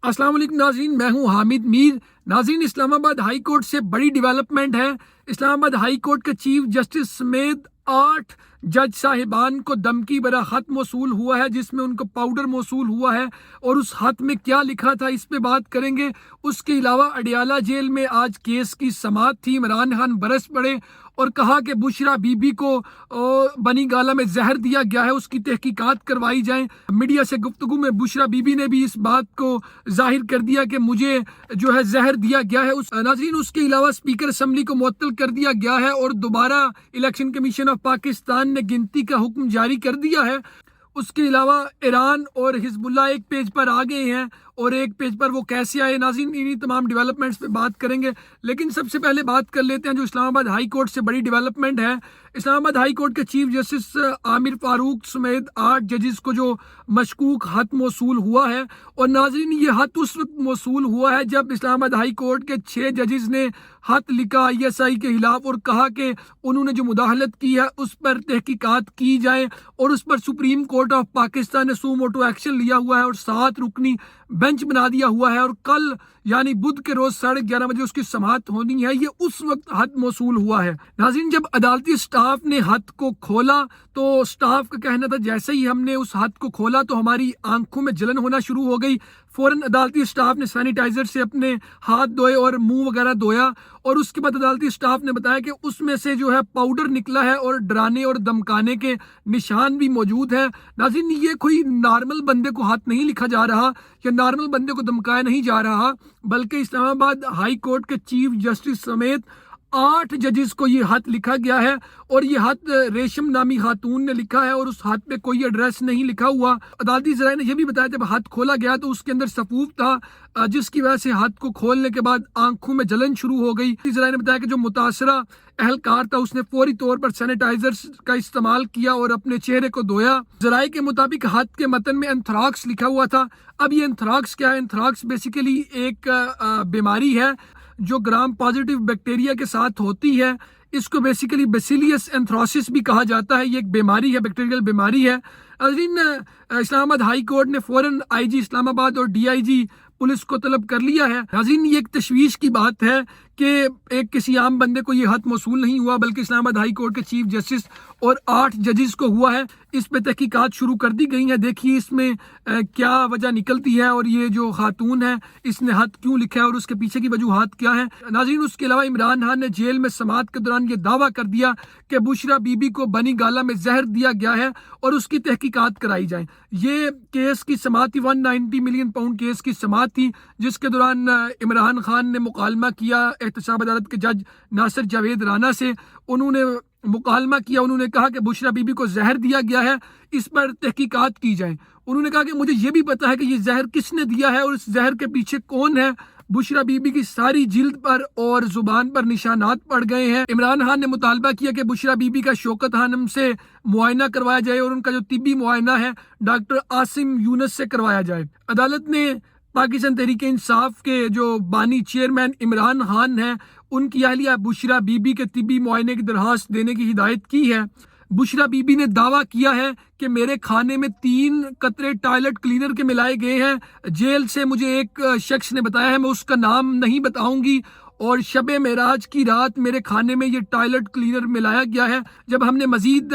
अस्सलाम वालेकुम नाज़रीन, मैं हूं हामिद मीर। नाज़रीन, इस्लामाबाद हाई कोर्ट से बड़ी डेवलपमेंट है। इस्लामाबाद हाई कोर्ट के चीफ जस्टिस समेत 8 जज साहिबान को धमकी भरा खत मौसूल हुआ है, जिसमें उनको पाउडर मौसूल हुआ है और उस खत में क्या लिखा था इस पे बात करेंगे। उसके अलावा अडियाला जेल में आज केस की समाअत थी। इमरान खान बरस पड़े और कहा कि बुशरा बीबी को बनी गाला में जहर दिया गया है, उसकी तहकीकात करवाई जाए। मीडिया से गुफ्तगू में बुशरा बीबी ने भी इस बात को जाहिर कर दिया कि मुझे जो है जहर दिया गया है। नाज़रीन, उसके अलावा स्पीकर असम्बली को मुअत्तल कर दिया गया है और दोबारा इलेक्शन कमीशन ऑफ पाकिस्तान ने गिनती का हुक्म जारी कर दिया है। उसके अलावा ईरान और हिजबुल्लाह एक पेज पर आ गए हैं और एक पेज पर वो कैसे आए। नाज़रीन, इन्हीं तमाम डेवलपमेंट्स पे बात करेंगे, लेकिन सबसे पहले बात कर लेते हैं जो इस्लामाबाद हाई कोर्ट से बड़ी डेवलपमेंट है। इस्लामाबाद हाई कोर्ट के चीफ जस्टिस आमिर फारूक समेत 8 जजेस को जो मशकूक हथ मौसूल हुआ है, और नाज़रीन ये हथ उस वक्त मौसूल हुआ है जब इस्लामाबाद हाई कोर्ट के 6 जजेस ने हथ लिखा ISI के खिलाफ और कहा कि उन्होंने जो मुदाहलत की है उस पर तहकीकात की जाए, और उस पर सुप्रीम कोर्ट ऑफ पाकिस्तान ने सू मोटो एक्शन लिया हुआ है और 7 रुकनी बेंच बना दिया हुआ है और कल यानी बुध के रोज 11:30 बजे उसकी समाअत होनी है। ये उस वक्त हद मौसूल हुआ है। नाज़रीन, जब अदालती स्टाफ ने हद को खोला तो स्टाफ का कहना था जैसे ही हमने उस हद को खोला तो हमारी आंखों में जलन होना शुरू हो गई। फौरन अदालती स्टाफ ने सैनिटाइजर से अपने हाथ धोए और मुंह वगैरह धोया, और उसके बाद अदालती स्टाफ ने बताया कि उसमें से जो है पाउडर निकला है और डराने और धमकाने के निशान भी मौजूद है। नाज़रीन, ये कोई नॉर्मल बंदे को हाथ नहीं लिखा जा रहा या नॉर्मल बंदे को धमकाया नहीं जा रहा, बल्कि इस्लामाबाद हाई कोर्ट के चीफ जस्टिस समेत 8 जजेस को ये हाथ लिखा गया है, और ये हाथ रेशम नामी खातून ने लिखा है और उस हाथ पे कोई एड्रेस नहीं लिखा हुआ। अदालती ज़राए ने यह भी बताया जब हाथ खोला गया तो उसके अंदर सफूफ था, जिसकी वजह से हाथ को खोलने के बाद आंखों में जलन शुरू हो गई। ज़राए ने बताया कि जो मुतासरा एहलकार था उसने फौरी तौर पर सैनिटाइजर का इस्तेमाल किया और अपने चेहरे को धोया। ज़राए के मुताबिक हाथ के मतन में एंथ्राक्स लिखा हुआ था। अब ये एंथ्राक्स क्या है? एंथ्राक्स बेसिकली एक बीमारी है जो ग्राम पॉजिटिव बैक्टीरिया के साथ होती है। इसको बेसिकली बेसिलियस एंथ्रासिस भी कहा जाता है। ये एक बीमारी है, बैक्टीरियल बीमारी है। इस्लामाबाद हाई कोर्ट ने फौरन IG इस्लामाबाद और DIG पुलिस को तलब कर लिया है। नाज़रीन, ये एक तशवीश की बात है कि एक किसी आम बंदे को ये हद मौसूल नहीं हुआ, बल्कि इस्लामाबाद हाई कोर्ट के चीफ जस्टिस और 8 जजेस को हुआ है। इस पे तहकीकात शुरू कर दी गई है। देखिए इसमें क्या वजह निकलती है, और ये जो खातून है इसने हद क्यों लिखा है और उसके पीछे की वजूहात क्या है। नाज़रीन, उसके अलावा इमरान खान ने जेल में समाअत के दौरान ये दावा कर दिया कि बुशरा बीबी को बनी गाला में जहर दिया गया है और उसकी तहकीकात कराई जाए। ये केस की समाअत थी, 190 मिलियन पाउंड केस की समाअत थी, जिसके दौरान इमरान खान ने मुकालमा किया एहतसाब अदालत के जज नासिर जावेद राना से। उन्होंने मुकालमा किया, उन्होंने कहा कि बुशरा बीबी को जहर दिया गया है, इस पर तहकीकात की जाए। उन्होंने कहा कि मुझे ये भी पता है कि ये जहर किसने दिया है और इस जहर के पीछे कौन है। बुशरा बीबी की सारी जिल्द पर और जुबान पर निशानात पड़ गए हैं। इमरान खान ने मुतालबा किया कि बुशरा बीबी का शौकत खानम से मुआयना करवाया जाए और उनका जो तिब्बी मुआयना है डॉक्टर आसिम यूनस से करवाया जाए। अदालत ने पाकिस्तान तहरीक इंसाफ के जो बानी चेयरमैन इमरान खान हैं उनकी अहलिया बुशरा बीबी के तिब्बी मुआयने की दरखास्त देने की हिदायत की है। बुशरा बीबी ने दावा किया है कि मेरे खाने में 3 कतरे टॉयलेट क्लीनर के मिलाए गए हैं। जेल से मुझे एक शख्स ने बताया है, मैं उसका नाम नहीं बताऊंगी, और शबे मेराज की रात मेरे खाने में ये टॉयलेट क्लीनर मिलाया गया है। जब हमने मजीद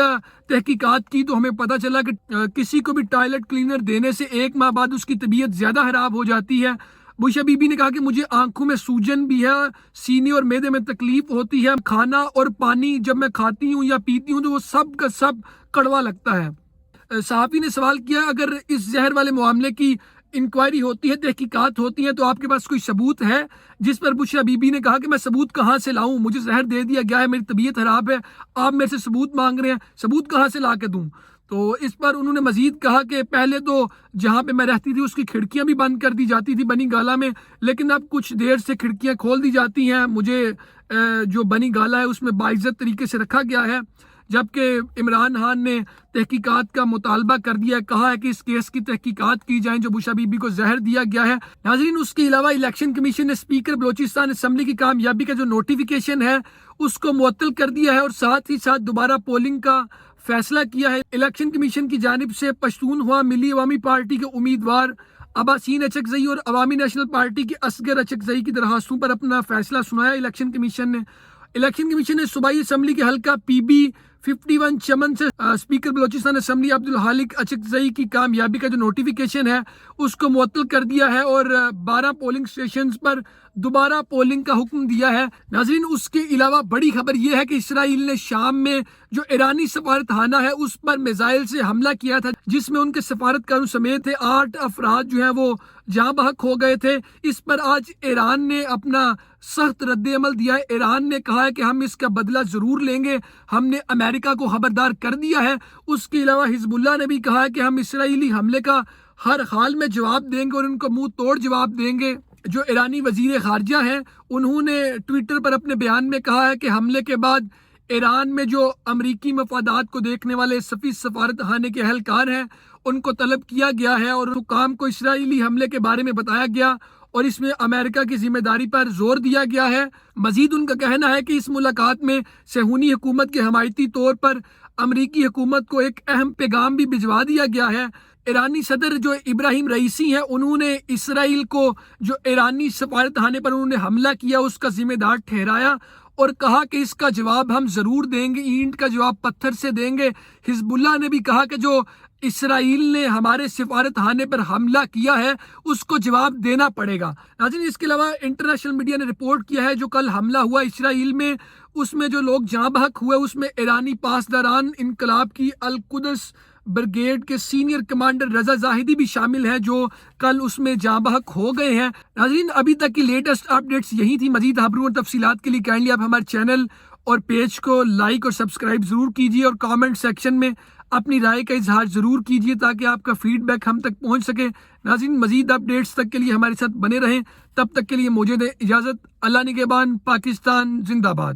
तहकीकात की तो हमें पता चला कि किसी को भी टॉयलेट क्लीनर देने से 1 माह बाद उसकी तबीयत ज़्यादा खराब हो जाती है। बुशरा बीबी ने कहा कि मुझे आंखों में सूजन भी है, सीने और मैदे में तकलीफ होती है। खाना और पानी जब मैं खाती हूँ या पीती हूँ तो वो सब का सब कड़वा लगता है। सहाफ़ी ने सवाल किया, अगर इस जहर वाले मामले की इंक्वायरी होती है, तहकीकात होती है, तो आपके पास कोई सबूत है? जिस पर बुशरा बीबी ने कहा कि मैं सबूत कहाँ से लाऊं, मुझे जहर दे दिया गया है, मेरी तबीयत खराब है, आप मेरे से सबूत मांग रहे हैं, सबूत कहाँ से ला के दूं? तो इस पर उन्होंने मजीद कहा कि पहले तो जहाँ पे मैं रहती थी उसकी खिड़कियां भी बंद कर दी जाती थी बनी गाला में, लेकिन अब कुछ देर से खिड़कियां खोल दी जाती हैं। मुझे जो बनी गाला है उसमें बाइज्जत तरीके से रखा गया है। जबकि इमरान खान ने तहकीकात का मुतालबा कर दिया है, कहा है कि इस केस की तहकीकात की जाए जो बुशरा बीबी को जहर दिया गया है। नाज़रीन, उसके अलावा इलेक्शन कमीशन ने स्पीकर बलोचिस्तान असम्बली की कामयाबी का जो नोटिफिकेशन है उसको मुअत्तल कर दिया है और साथ ही साथ दोबारा पोलिंग का फैसला किया है। इलेक्शन कमीशन की जानिब से पश्तूनख्वा मिली अवामी पार्टी के उम्मीदवार عباسین اچکزئی اور عوامی نیشنل پارٹی کے اصغر اچکزئی کی درخواستوں پر اپنا فیصلہ سنایا الیکشن کمیشن نے صوبائی اسمبلی کے حلقہ PB 51 چمن سے اسپیکر بلوچستان اسمبلی عبدالحالق اچکزئی کی کامیابی کا جو نوٹیفیکیشن ہے اس کو معطل کر دیا ہے اور 12 پولنگ سٹیشنز پر دوبارہ پولنگ کا حکم دیا ہے۔ ناظرین، اس کے علاوہ بڑی خبر یہ ہے کہ اسرائیل نے شام میں جو ایرانی سفارت خانہ ہے اس پر میزائل سے حملہ کیا تھا، جس میں ان کے سفارتکاروں سمیت 8 افراد جو ہیں وہ جاں بحق ہو گئے تھے۔ اس پر آج ایران نے اپنا سخت رد عمل دیا ہے۔ ایران نے کہا ہے کہ ہم اس کا بدلہ ضرور لیں گے، ہم نے امریکہ کو خبردار کر دیا ہے۔ اس کے علاوہ حزب اللہ نے بھی کہا ہے کہ ہم اسرائیلی حملے کا ہر حال میں جواب دیں گے اور ان کو منہ توڑ جواب دیں گے۔ جو ایرانی وزیر خارجہ ہیں انہوں نے ٹویٹر پر اپنے بیان میں کہا ہے کہ حملے کے بعد ایران میں جو امریکی مفادات کو دیکھنے والے سفارت خانے کے اہلکار ہیں ان کو طلب کیا گیا ہے اور حکام کو اسرائیلی حملے کے بارے میں بتایا گیا اور اس میں امریکہ کی ذمہ داری پر زور دیا گیا ہے۔ مزید ان کا کہنا ہے کہ اس ملاقات میں صہیونی حکومت کے حمایتی طور پر امریکی حکومت کو ایک اہم پیغام بھی بھجوا دیا گیا ہے۔ ایرانی صدر جو ابراہیم رئیسی ہیں انہوں نے اسرائیل کو جو ایرانی سفارت خانے پر انہوں نے حملہ کیا اس کا ذمہ دار ٹھہرایا اور کہا کہ اس کا جواب ہم ضرور دیں گے، اینٹ کا جواب پتھر سے دیں گے۔ حزب اللہ نے بھی کہا کہ جو اسرائیل نے ہمارے سفارت خانے پر حملہ کیا ہے اس کو جواب دینا پڑے گا۔ ناظرین، اس کے علاوہ انٹرنیشنل میڈیا نے رپورٹ کیا ہے جو کل حملہ ہوا اسرائیل میں اس میں جو لوگ جاں بحق ہوئے اس میں ایرانی پاسداران انقلاب کی القدس بریگیڈ کے سینئر کمانڈر رضا زاہدی بھی شامل ہیں جو کل اس میں جاں بحق ہو گئے ہیں۔ ناظرین، ابھی تک کی لیٹسٹ اپڈیٹس یہی تھی۔ مزید خبروں اور تفصیلات کے لیے کائنڈلی آپ ہمارے چینل اور پیج کو لائک اور سبسکرائب ضرور کیجیے اور کامنٹ سیکشن میں اپنی رائے کا اظہار ضرور کیجیے تاکہ آپ کا فیڈ بیک ہم تک پہنچ سکے۔ ناظرین، مزید اپڈیٹس تک کے لیے ہمارے ساتھ بنے رہیں، تب تک کے لیے مجھے دیں اجازت۔ اللہ نگہبان، پاکستان زندہ باد۔